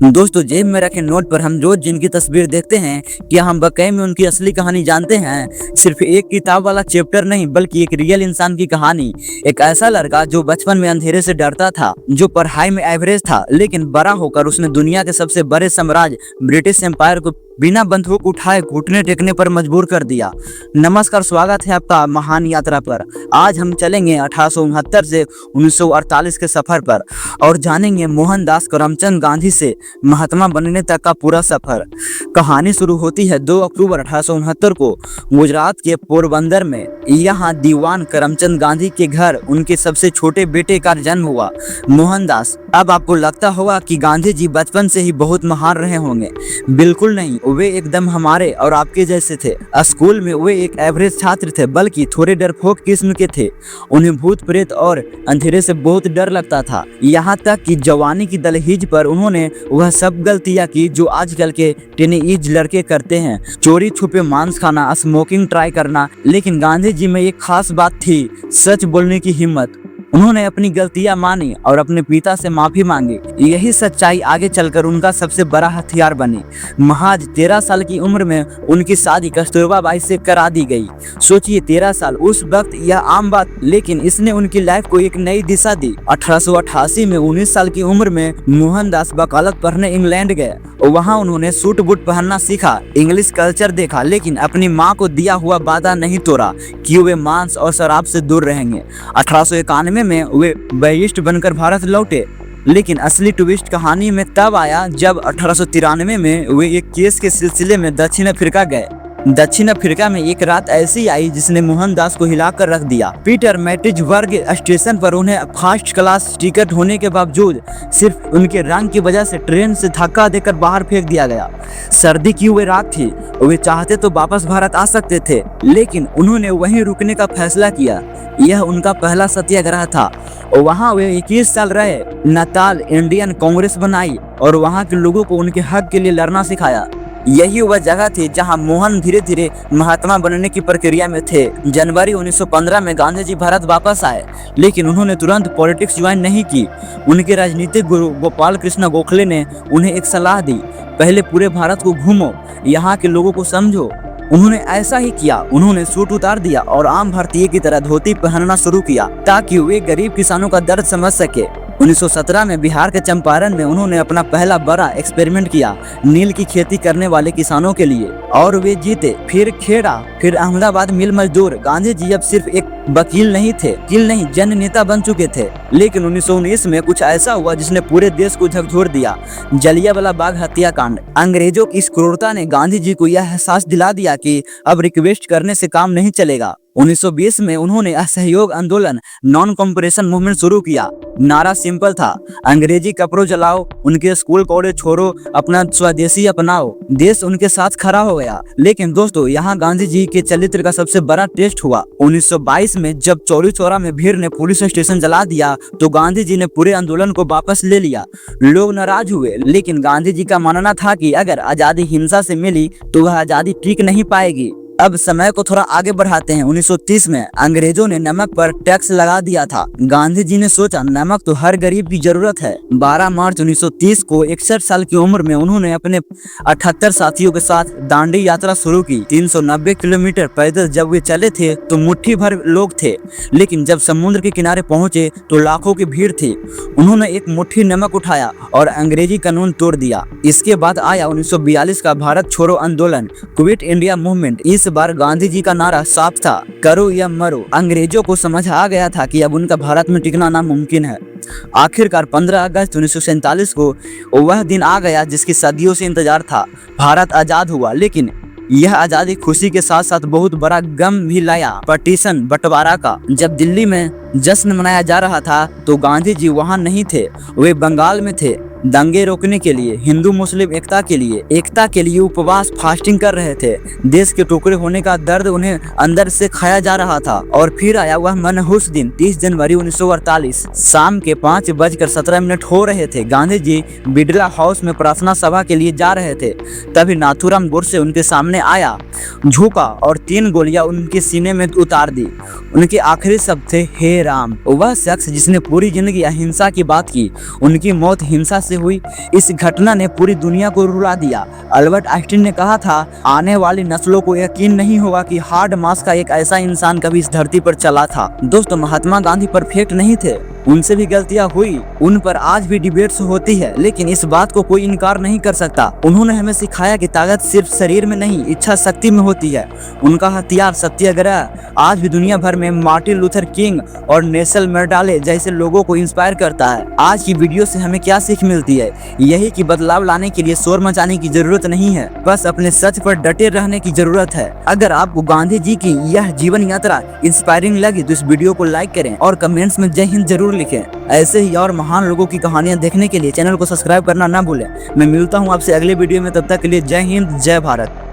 दोस्तों, जेब में रखे नोट पर हम रोज जिनकी तस्वीर देखते हैं, क्या हम वाकई में उनकी असली कहानी जानते हैं? सिर्फ एक किताब वाला चैप्टर नहीं, बल्कि एक रियल इंसान की कहानी। एक ऐसा लड़का जो बचपन में अंधेरे से डरता था, जो पढ़ाई में एवरेज था, लेकिन बड़ा होकर उसने दुनिया के सबसे बड़े साम्राज्य ब्रिटिश एम्पायर को बिना बंदूक उठाए घुटने टेकने पर मजबूर कर दिया। नमस्कार, स्वागत है आपका महान यात्रा पर। आज हम चलेंगे 1869 से 1948 के सफर पर और जानेंगे मोहनदास करमचंद गांधी से महात्मा बनने तक का पूरा सफर। कहानी शुरू होती है 2 अक्टूबर 1869 को गुजरात के पोरबंदर में। यहाँ दीवान करमचंद गांधी के घर उनके सबसे छोटे बेटे का जन्म हुआ, मोहनदास। अब आपको लगता होगा कि गांधी जी बचपन से ही बहुत महान रहे होंगे। बिल्कुल नहीं, वे एकदम हमारे और आपके जैसे थे। स्कूल में वे एक एवरेज छात्र थे, बल्कि थोड़े डरपोक किस्म के थे। उन्हें भूत प्रेत और अंधेरे से बहुत डर लगता था। यहाँ तक कि जवानी की दहलीज पर उन्होंने वह सब गलतियाँ की जो आजकल के टीनेज लड़के करते हैं। चोरी छुपे मांस खाना, स्मोकिंग ट्राई करना। लेकिन गांधी जी में एक खास बात थी, सच बोलने की हिम्मत। उन्होंने अपनी गलतियां मानी और अपने पिता से माफी मांगी। यही सच्चाई आगे चलकर उनका सबसे बड़ा हथियार बनी। महज 13 साल की उम्र में उनकी शादी कस्तूरबा बाई से करा दी गई। सोचिए, 13 साल उस वक्त यह आम बात, लेकिन इसने उनकी लाइफ को एक नई दिशा दी। 1888 में 19 साल की उम्र में मोहनदास वकालत पढ़ने इंग्लैंड गए। वहाँ उन्होंने सूट बूट पहनना सीखा, इंग्लिश कल्चर देखा, लेकिन अपनी माँ को दिया हुआ वादा नहीं तोड़ा कि वे मांस और शराब से दूर रहेंगे। 1891 में वे बैरिस्ट बनकर भारत लौटे। लेकिन असली ट्विस्ट कहानी में तब आया जब 1893 में वे एक केस के सिलसिले में दक्षिण अफ्रीका गए। दक्षिण अफ्रीका में एक रात ऐसी आई जिसने मोहनदास को हिलाकर रख दिया। पीटर मैटिजबर्ग स्टेशन पर उन्हें फर्स्ट क्लास टिकट होने के बावजूद सिर्फ उनके रंग की वजह से ट्रेन से धक्का देकर बाहर फेंक दिया गया। सर्दी की वे रात थी, वे चाहते तो वापस भारत आ सकते थे, लेकिन उन्होंने वहीं रुकने का फैसला किया। यह उनका पहला सत्याग्रह था। वहाँ वे 21 साल रहे, नाताल इंडियन कांग्रेस बनाई और वहाँ के लोगों को उनके हक के लिए लड़ना सिखाया। यही वह जगह थी जहां मोहन धीरे धीरे महात्मा बनने की प्रक्रिया में थे। जनवरी 1915 में गांधी जी भारत वापस आए, लेकिन उन्होंने तुरंत पॉलिटिक्स ज्वाइन नहीं की। उनके राजनीतिक गुरु गोपाल कृष्ण गोखले ने उन्हें एक सलाह दी, पहले पूरे भारत को घूमो, यहाँ के लोगों को समझो। उन्होंने ऐसा ही किया। उन्होंने सूट उतार दिया और आम भारतीय की तरह धोती पहनना शुरू किया ताकि वे गरीब किसानों का दर्द समझ सके। 1917 में बिहार के चंपारण में उन्होंने अपना पहला बड़ा एक्सपेरिमेंट किया नील की खेती करने वाले किसानों के लिए, और वे जीते। फिर खेड़ा, फिर अहमदाबाद मिल मजदूर। गांधी जी अब सिर्फ एक वकील नहीं, जन नेता बन चुके थे। लेकिन 1919 में कुछ ऐसा हुआ जिसने पूरे देश को झकझोर दिया, जलियांवाला बाग हत्याकांड। अंग्रेजों की इस क्रूरता ने गांधी जी को यह एहसास दिला दिया कि अब रिक्वेस्ट करने से काम नहीं चलेगा। 1920 में उन्होंने असहयोग आंदोलन नॉन कॉम्परेशन मूवमेंट शुरू किया। नारा सिंपल था, अंग्रेजी कपड़ों जलाओ, उनके स्कूल कॉलेज छोड़ो, अपना स्वदेशी अपनाओ। देश उनके साथ खड़ा हो गया। लेकिन दोस्तों, यहाँ गांधी जी के चरित्र का सबसे बड़ा टेस्ट हुआ। 1922 में जब चौरी चौरा में भीड़ ने पुलिस स्टेशन जला दिया तो गांधी जी ने पूरे आंदोलन को वापस ले लिया। लोग नाराज हुए, लेकिन गांधी जी का मानना था कि अगर आजादी हिंसा से मिली तो वह आजादी टिक नहीं पाएगी। अब समय को थोड़ा आगे बढ़ाते हैं। 1930 में अंग्रेजों ने नमक पर टैक्स लगा दिया था। गांधी जी ने सोचा, नमक तो हर गरीब की जरूरत है। 12 मार्च 1930 को 61 साल की उम्र में उन्होंने अपने 78 साथियों के साथ दांडी यात्रा शुरू की। 390 किलोमीटर पैदल जब वे चले थे तो मुट्ठी भर लोग थे, लेकिन जब समुद्र के किनारे पहुंचे तो लाखों की भीड़ थी। उन्होंने एक मुट्ठी नमक उठाया और अंग्रेजी कानून तोड़ दिया। इसके बाद आया 1942 का भारत छोड़ो आंदोलन, क्विट इंडिया मूवमेंट। इस बार गांधी जी का नारा साफ था, करो या मरो। अंग्रेजों को समझ आ गया था कि अब उनका भारत में टिकना नामुमकिन है। आखिरकार 15 अगस्त 1947 को वह दिन आ गया जिसकी सदियों से इंतजार था। भारत आजाद हुआ, लेकिन यह आजादी खुशी के साथ साथ बहुत बड़ा गम भी लाया। पार्टीशन, बंटवारा का। जब दिल्ली में जश्न मनाया जा रहा था तो गांधी जी वहां नहीं थे, वे बंगाल में थे। दंगे रोकने के लिए, हिंदू मुस्लिम एकता के लिए उपवास, फास्टिंग कर रहे थे। देश के टुकड़े होने का दर्द उन्हें अंदर से खाया जा रहा था। और फिर आया वह मनहूस दिन, 30 जनवरी 1948। शाम के 5:17 हो रहे थे। गांधी जी बिड़ला हाउस में प्रार्थना सभा के लिए जा रहे थे। तभी नाथूराम गोडसे उनके सामने आया, झुका और 3 गोलियां उनके सीने में उतार दी। उनके आखिरी शब्द थे, हे राम। वह शख्स जिसने पूरी जिंदगी अहिंसा की बात की, उनकी मौत हिंसा से हुई। इस घटना ने पूरी दुनिया को रुला दिया। अल्बर्ट आइंस्टीन ने कहा था, आने वाली नस्लों को यकीन नहीं होगा कि हार्ड मास का एक ऐसा इंसान कभी इस धरती पर चला था। दोस्तों, महात्मा गांधी परफेक्ट नहीं थे, उनसे भी गलतियां हुई, उन पर आज भी डिबेट्स होती है, लेकिन इस बात को कोई इनकार नहीं कर सकता। उन्होंने हमें सिखाया कि ताकत सिर्फ शरीर में नहीं, इच्छा शक्ति में होती है। उनका हथियार सत्याग्रह आज भी दुनिया भर में मार्टिन लूथर किंग और नेल्सन मंडेला जैसे लोगों को इंस्पायर करता है। आज की वीडियो से हमें क्या सीख मिलती है? यही कि बदलाव लाने के लिए शोर मचाने की जरूरत नहीं है, बस अपने सच पर डटे रहने की जरूरत है। अगर आपको गांधी जी की यह जीवन यात्रा इंस्पायरिंग लगी तो इस वीडियो को लाइक करें और कमेंट्स में जय हिंद जरूर लिखें। ऐसे ही और महान लोगों की कहानियां देखने के लिए चैनल को सब्सक्राइब करना ना भूलें। मैं मिलता हूं आपसे अगले वीडियो में, तब तक के लिए जय हिंद, जय भारत।